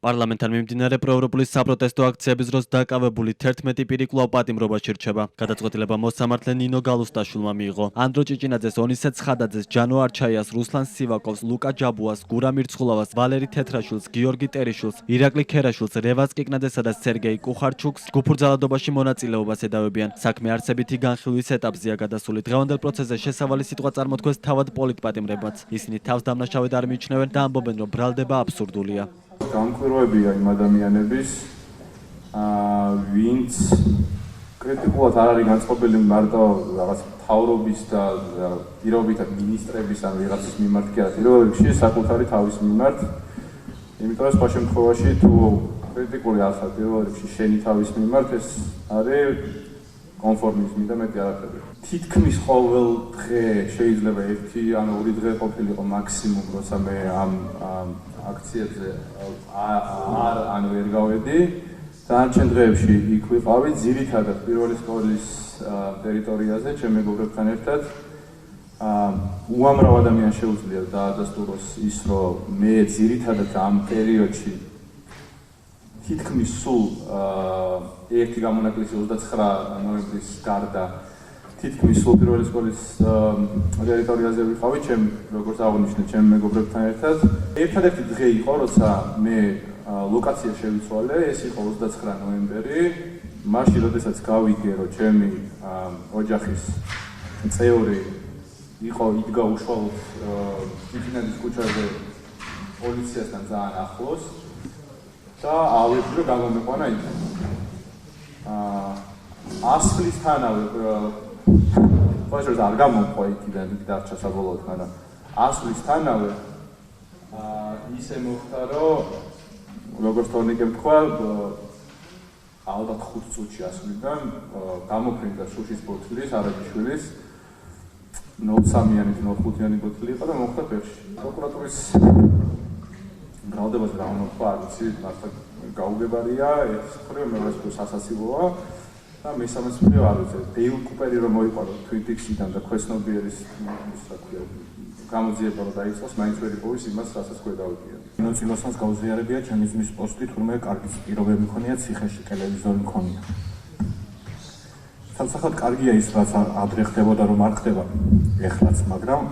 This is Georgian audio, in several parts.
პარლამენტთან მიმდინარე პროევროპულის საპროტესტო აქციების დროს დაკავებული 11 პირი კვლავ პატიმრობაში რჩება. გადაწყვეტილება მოსამართლე ნინო გალუსტაშვილმა მიიღო. ანდრო ჭიჭინაძეს, ონისე ცხადაძეს, ჯანო არჩაიას, რუსლან სივაკოვს, ლუკა ჯაბუას, გურა მირცხულავას, ვალერი თეთრაშვილს, გიორგი ტერიშვილს, ირაკლი ქერაშვილს, რევაზ კიკნაძესა და სერგეი კუხარჩუკს ჯგუფურ ძალადობაში მონაწილეობას ედავებიან. საქმე არსებითი განხილვის ეტაპზეა გადასული. დღევანდელ პროცესზე შესავალი სიტყვა წარმოთქვეს თავად პოლიტპატიმრებმაც. ისინი თავს დამნაშავედ არ მიიჩნევენ და ამბობენ, რომ ბრალდება აბსურდულია. გამკვირვებია იმ ადამიანების, ვინც კრიტიკულად არ არის განწყობილი მარტო რაღაც მთავრობის და პირობითად მინისტრების ან ვიღაცის მიმართ კი არა, პირველ რიგში საკუთარი თავის მიმართ. იმიტომ რომ სხვა შემთხვევაში თუ კრიტიკული არ ხარ პირველ რიგში შენი თავის მიმართ, ეს არის კონფორმიზმი და მეტი არაფერი. თითქმის ყოველ დღე შეიძლება ერთი ან ორი დღე ყოფილიყო მაქსიმუმ, როცა მე ამ აქციებზე არ ვერ გავედი. დანარჩენ დღეებში იქ ვიყავი, ძირითადად პირველი სკოლის ტერიტორიაზე, ჩემ მეგობრებთან ერთად. უამრავ ადამიანს შეუძლია დაადასტუროს ის, რომ მე ძირითადად ამ პერიოდში თითქმის სულ ერთი გამონაკლისი 29 ნოემბრის გარდა თითქმის სულ პირველი სკოლის ტერიტორიაზე ვიყავი, როგორც აღნიშნე, ჩემ მეგობრებთან ერთად. ერთადერთი დღე იყო, როცა მე ლოკაცია შევიცვალე, ეს იყო 29 ნოემბერი. მაშინ, როდესაც გავიგე, რომ ჩემი ოჯახის წევრი იდგა უშუალოდ ჭიჭინაძის ქუჩაზე პოლიციასთან ძალიან ახლოს და ავედი, რომ გამომეყვანა იქ. ასვლისთანავე ხოჭოს არ გამომყვა იქიდან, იქ დარჩა საბოლოოდ, მაგრამ ასვლისთანავე ისე მოხდა, რომ როგორც თორნიკემ თქვა, ალბათ 5 წუთში ასვლიდან გამოფრინდა შუშის ბოთლის, არაჯიშვილის 0.3-იანი 0.5-იანი ბოთლი იყო და მოხდა ფეხში. პროკურატურის ბრალდებას რა უნდა თქვა, არ ვიცი, მართლა გაუგებარია, ეს მხრივ მეორე მხრივ სასაცილოა და მესამე მხრივ არ ვიცი, დეილ კუპერი რომ მოიყვარო თვიტიქსიდან და ქვესნობიერის გამოძიება რომ დაიწყოს, მაინც ვერ იპოვის იმას, რასაც გვედავებია. ნინო წილოსანს გაუზიარებია ჩემი ძმის პოსტი, თურმე კარგი პირობები მქონია, ციხეში ტელევიზორი მქონია. სამსახად კარგია ის, რაც ადრე ხდებოდა, რომ არ ხდება ეხლაც, მაგრამ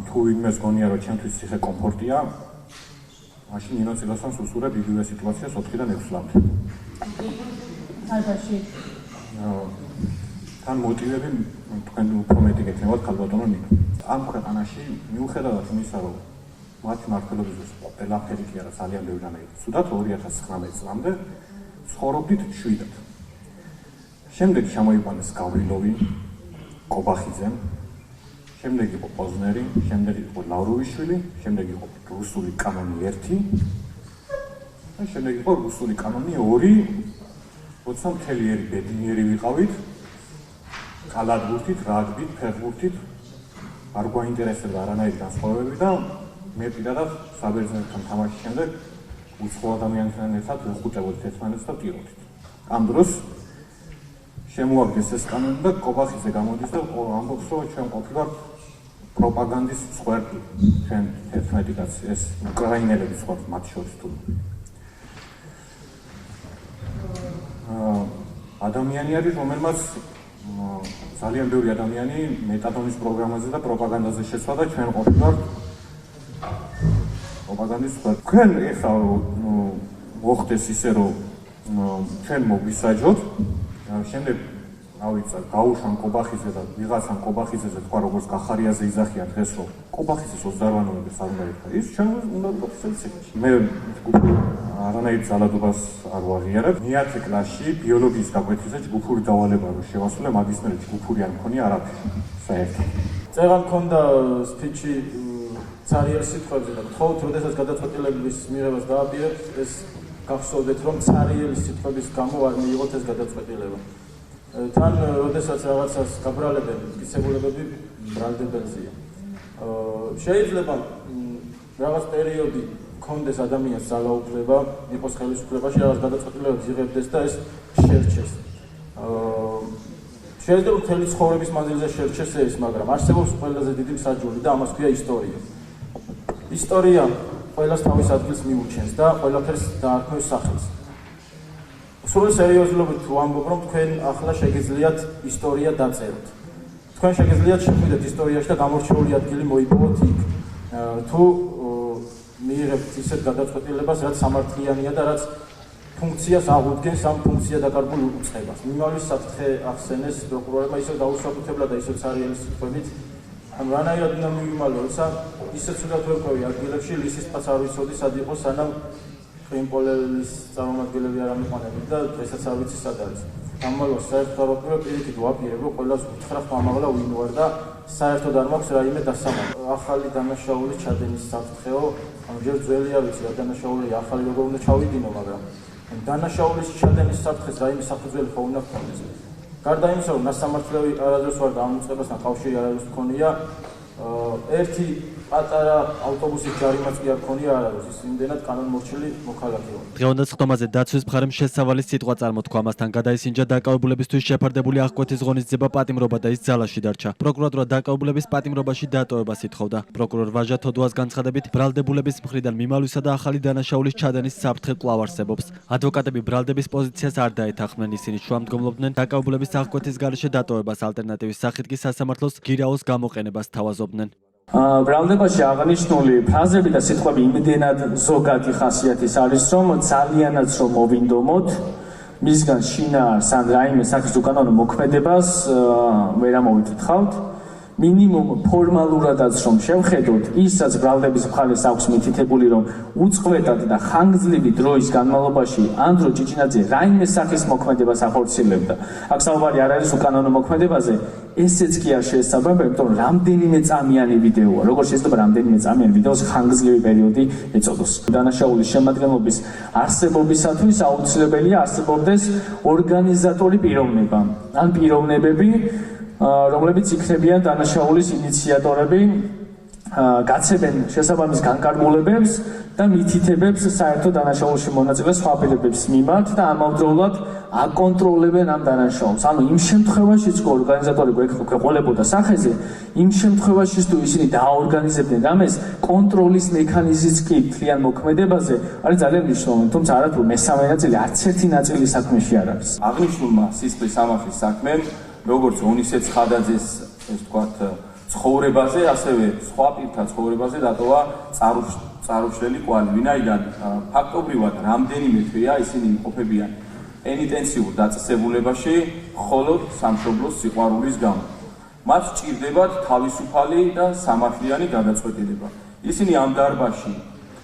თუ იმეს გონია, რომ ჩემთვის ციხე კომფორტია, მაშინ ნინო წილოსანს უსურებ იგივე სიტუაციას 4-დან 6 წლამდე. ალბათში. თან მოტივები თქვენ უფრო მეტი გექნებათ ქალბატონო ნინო. ამ ქვეყანაში მიუხედავად იმისა, რომ მათი მმართველობის ყველაფერი კი არა, ძალიან ბევრი რამე იყო. ცუდად 2019 წლამდე ცხოვრობდით შვიდად. შემდეგ შემოიყვანეს გავრილოვი, კობახიძე, შემდეგ იყო პოზნერი, შემდეგ იყო ლავროვიშვილი, შემდეგ იყო რუსული კანონი 1 და შემდეგ იყო რუსული კანონი 2, როცა მთელი ერი ბედნიერი ვიყავით, კალათბურთით, რაგბით, ფეხბურთით, არ გვაინტერესებდა არანაირი განსხვავებები და მე პირადად საბერძნეთთან თამაშის შემდეგ უცხო ადამიანთან ერთად ვეხუტებოდით ერთმანეთს და ვტიროდით. ამ დროს შემოაგდეს ეს კანონი და კობახიძე გამოდის და ამბობს, რომ ჩვენ ყოფილვართ პროპაგანდის მსხვერპლი, ჩვენ 11 კაცი, ეს უკრაინელები ვართ მათ შორის თუ. ადამიანი არის, რომელმაც ძალიან ბევრი ადამიანი მეტადონის პროგრამაზე და პროპაგანდაზე შეცვალა და ჩვენ ყოფილვართ პროპაგანდის მსხვერპლი. თქვენ ეხლა მოხდეს ისე, რომ ჩვენ მოვისაჯოთ, შემდეგ ავიწა გაუშვან კობახიძე და ვიღაცამ კობახიძეზე თქვა, როგორც გახარიაზე იძახიან დღეს, რომ კობახიძეს 28 ნოემბერს არ უნდა ეკთა. ის ჩვენ უნდა ვყოფილიყო ციხეში. მე არანაირ ძალადობას არ ვაღიარებ. მე-10 კლასში ბიოლოგიის გაკვეთილზე ჯგუფური დავალება რო შევასრულე, მაგისტრად ჯგუფური არ მქონია არაფერი. საერთოდ. წერა მქონდა სპიჩი ცარიელ სიტყვებზე და გთხოვთ, როდესაც გადაწყვეტილების მიღებას დააპირებთ, ეს გახსოვდეთ, რომ ცარიელი სიტყვების გამო არ მიიღოთ ეს გადაწყვეტილება. თან, როდესაც რაღაცას გაბრალებენ, მტკიცებულებები ბრალდებელზეა. შეიძლება რაღაც პერიოდი კონდეს ადამიანს ძალაუფლება, იყოს ხელისუფლებაში, რაღაც გადაწყვეტილებებს იღებდეს და ეს შერჩეს. შეიძლება მთელი ცხოვრების მანძილზე შერჩეს ეს, მაგრამ არსებობს ყველაზე დიდი მსაჯული და ამას ქვია ისტორია. ისტორია ყველას თავის ადგილს მიუჩენს და ყველაფერს დაარქმევს სახელს. სრული სერიოზულობით ვამბობ, რომ თქვენ ახლა შეგიძლიათ ისტორია დაწეროთ. თქვენ შეგიძლიათ შეხვიდეთ ისტორიაში და გამორჩეული ადგილი მოიპოვოთ იქ. თუ მიიღებთ ისეთ გადაწყვეტილებას, რაც სამართლიანია და რაც ფუნქციას აღუდგენს ამ ფუნქცია დაკარგულ უწყებას. მიმავლის საფრთხე ახსენეს პროკურორმა ისევ დაუსაბუთებლად და ისევ ცარიელის სიტყვებით, ამ რანაირად უნდა მივიმალო, როცა ისეთ სულად ვერკვევი ადგილებში ლისის პაც არ ვიცოდი სად იყო, სანამ პრინპოლელის წარმომადგენლები არ ამიყვანებენ და დღესაც არ ვიცი სად არის. ამალოს საერთოდ დავაპირებ პირიქით ვაპირებ, რომ ყველას უთხრა ხმამაღლა ვინ ვარ და საერთოდ არ მაქვს რაიმე დასამართი. ახალი დანაშაულის ჩადენის საფრთხეო, ამჯერ ძველი არ ვიცი რა დანაშაული ახალი როგორ უნდა ჩავიდინო, მაგრამ დანაშაულის ჩადენის საფრთხეს რაიმე საფუძველი ხო უნდა გქონდეს. გარდა იმისა, რომ ნასამართლებელი არადროს ვარ და ამ უწყებასთან კავშირი არადროს მქონია, ერთი პატარა ავტობუსის ჯარიმაც კი არ მქონია არადროს, ის იმდენად კანონმორჩილი მოქალაქე ვარ. დღევანდელ ხტომაზე დაცვის მხარემ შესავალი სიტყვა წარმოთქვა, ამასთან გადაისინჯა დაკავებულებისთვის შეფარდებული აღკვეთის ღონისძიება პატიმრობა და ის ძალაში დარჩა. პროკურატურა დაკავებულების პატიმრობაში დატოვებას ითხოვდა. პროკურორ ვაჟა თოდუას განცხადებით, ბრალდებულების მხრიდან მიმავლისა და ახალი დანაშაულის ჩადენის საფრთხე კვლავ არსებობს. ადვოკატები ბრალდების პოზიციას არ დაეთანხმნენ, ისინი შუამდგომლობდნენ დაკავებულების აღკვეთის გარეშე დატოვებას, ალტერნატივის სახით კი სასამართლოს გირაოს გამოყენებას თავაზობდნენ. ბრალდებაში აღნიშნული ფრაზები და სიტყვები იმდენად ზოგადი ხასიათის არის, რომ ძალიანაც რომ მოვინდომოთ, მისგან შინაარს ან რაიმე სახის უკანონო მოქმედებას ვერ ამოვიკითხავთ. მინიმუმ ფორმალურადაც რომ შევხედოთ, ისაც ბრალდების მხარეს აქვს მითითებული, რომ უწყვეტად და ხანგრძლივი დროის განმავლობაში ანდრო ჭიჭინაძე რაიმე სახის მოქმედებას ახორციელებდა. აქ საუბარი არ არის უკანონო მოქმედებაზე, ესეც კი არ შესაძლებელი, იმიტომ რომ რამდენიმე წამიანი ვიდეოა. როგორ შეიძლება რამდენიმე წამიანი ვიდეოს ხანგრძლივი პერიოდი ეწოდოს. დანაშაულის შემადგენლობის არსებობისათვის აუცილებელია არსებობდეს ორგანიზატორი პიროვნება ან პიროვნებები, რომლებიც იქნებიან დანაშაულის ინიციატორები, გაცემენ შესაბამის განკარგულებებს და მითითებებს საერთო დანაშაულში მონაწილე სხვა პირებების მიმართ და ამავდროულად აკონტროლებენ ამ დანაშაულს. ანუ იმ შემთხვევაშიც, თუ ორგანიზატორი გვეყოლებოდა სახეზე, იმ შემთხვევაშიც თუ ისინი დააორგანიზებდნენ რამეს, კონტროლის მექანიზმიც კი მთლიან მოქმედებაზე არის ძალიან მნიშვნელოვანი, თუმცა არათუ მესამე ნაწილი არც ერთი ნაწილი საქმეში არ არის. აღნიშნულმა სისხლის სამართლის საქმემ როგორც ონისე ცხადაძის, ეს ვთქვათ, ცხოვრებაზე, ასევე სხვა პირთა ცხოვრებაზე დატოვა წარუშლელი კვალი, ვინაიდან ფაქტობრივად რამდენიმე თვეა ისინი იმყოფებიან პენიტენციურ დაწესებულებაში, მხოლოდ სამშობლოს სიყვარულის გამო. მათ სჭირდებათ თავისუფალი და სამართლიანი გადაწყვეტილება. ისინი ამ დარბაზში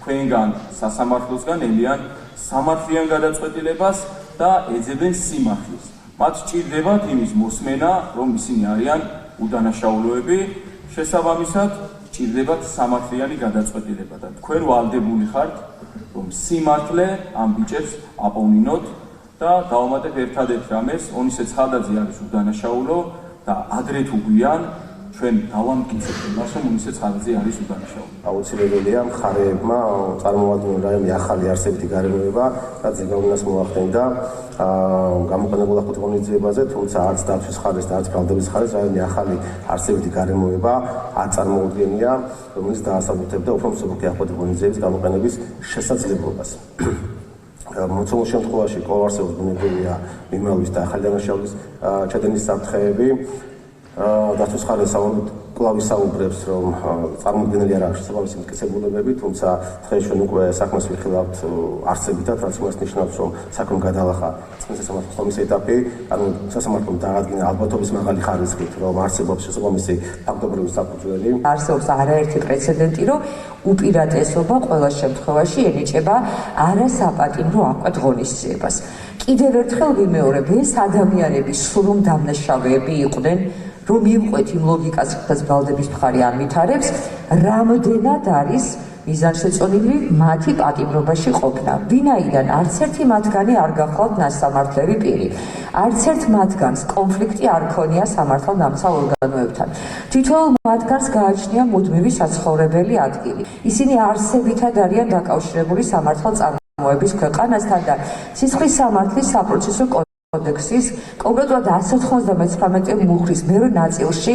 თქვენგან სასამართლოსგან ელიან სამართლიან გადაწყვეტილებას და ეძებენ სიმართლეს. მათ სჭირდებათ იმის მოსმენა, რომ ისინი არიან უდანაშაულოები, შესაბამისად სჭირდებათ სამართლიანი გადაწყვეტილება და თქვენ ვალდებული ხართ, რომ სიმართლე ამ ბიჭებს აპოვნინოთ და დავამატებ ერთადერთ რამეს, ონისე ცხადაძე არის უდანაშაულო და ადრე თუ გვიან ჩვენ დავამტკიცებთ იმას, რომ ონისე ცხადაძე არის უდანაშაულო. აუცილებელია მხარეებმა წარმოადგინონ რაიმე ახალი არსებითი გარემოება, რაც ზეგავლენას მოახდენდა გამოყენებულ აღკვეთის ღონისძიებაზე, თუმცა არც დაცვის მხარეს და არც ბრალდების მხარეს რაიმე ახალი არსებითი გარემოება არ წარმოუდგენია, რომელიც დაასაბუთებდა უფრო მსუბუქი აღკვეთის ღონისძიების გამოყენების შესაძლებლობას. მოცემულ შემთხვევაში კვლავ არსებობს ბუნებრივია მიმავლის და ახალი დანაშაულის ჩადენის საფრთხეები. დაცვის მხარეს კვლავ ისაუბრებს, რომ წარმოუდგენელი არ აქვს შესაბამისი მტკიცებულებები, თუმცა დღეს ჩვენ უკვე საქმეს ვიხილავთ არსებითად, რაც იმას ნიშნავს, რომ საქმე გადალახა წყლის სასამართლოს ხომის ეტაპი, ანუ სასამართლომ დაადგინა ალბათობის მაღალი ხარისხით, რომ არსებობს შესაბამისი ფაქტობრივი საფუძველი. არსებობს არაერთი პრეცედენტი, რომ უპირატესობა ყველა შემთხვევაში ენიჭება არასაპატიმრო აღკვეთ ღონისძიებას. კიდევ ერთხელ ვიმეორებ, ეს ადამიანები სრულ დამნაშავეები იყვნენ, რომ მივყვეთ იმ ლოგიკას, რაც ბრალდების მხარე ამითარებს, რამდენად არის მიზანშეწონილი მათი პატიმრობაში ყოფნა. ვინაიდან არც ერთი მათგანი არ გახლავთ ნასამართლელი პირი. არც ერთ მათგანს კონფლიქტი არ ქონია სამართალდამცავ ორგანოებთან. თითოეულ მათგანს გააჩნია მუდმივი საცხოვრებელი ადგილი. ისინი არსებითად არიან დაკავშირებული სამართალ წარმოების ქვეყანასთან და სისხლის სამართლის საპროცესო კოდექსის კონკრეტულად 199 მუხლის მეორე ნაწილში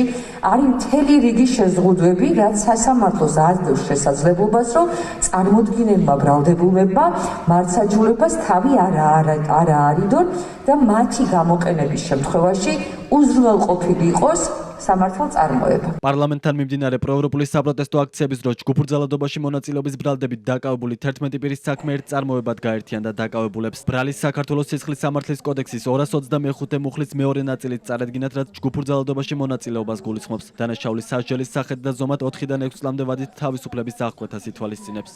არის მთელი რიგი შეზღუდვები, რაც სასამართლოს აძლევს შესაძლებლობას, რომ წარმოდგენილმა ბრალდებულებმა მართლმსაჯულებას თავი არ არიდონ და მათი გამოყენების შემთხვევაში უზრუნველყოფილი იყოს სამართალ წარმოება. პარლამენტთან მიმდინარე პროევროპული საპროტესტო აქციების დროს ჯგუფურ ძალადობაში მონაწილეობის ბრალდებით დაკავებული 11 პირის საქმე ერთ წარმოებად გაერთიანდა დაკავებულებს. ბრალის საქართველოს სისხლის სამართლის კოდექსის 225 მუხლის მეორე ნაწილით წარედგინათ, რაც ჯგუფურ ძალადობაში მონაწილეობას გულისხმობს. დანაშაულის სასჯელის სახით და ზომად 4-დან 6 წლამდე ვადით თავისუფლების აღკვეთას ითვალისწინებს.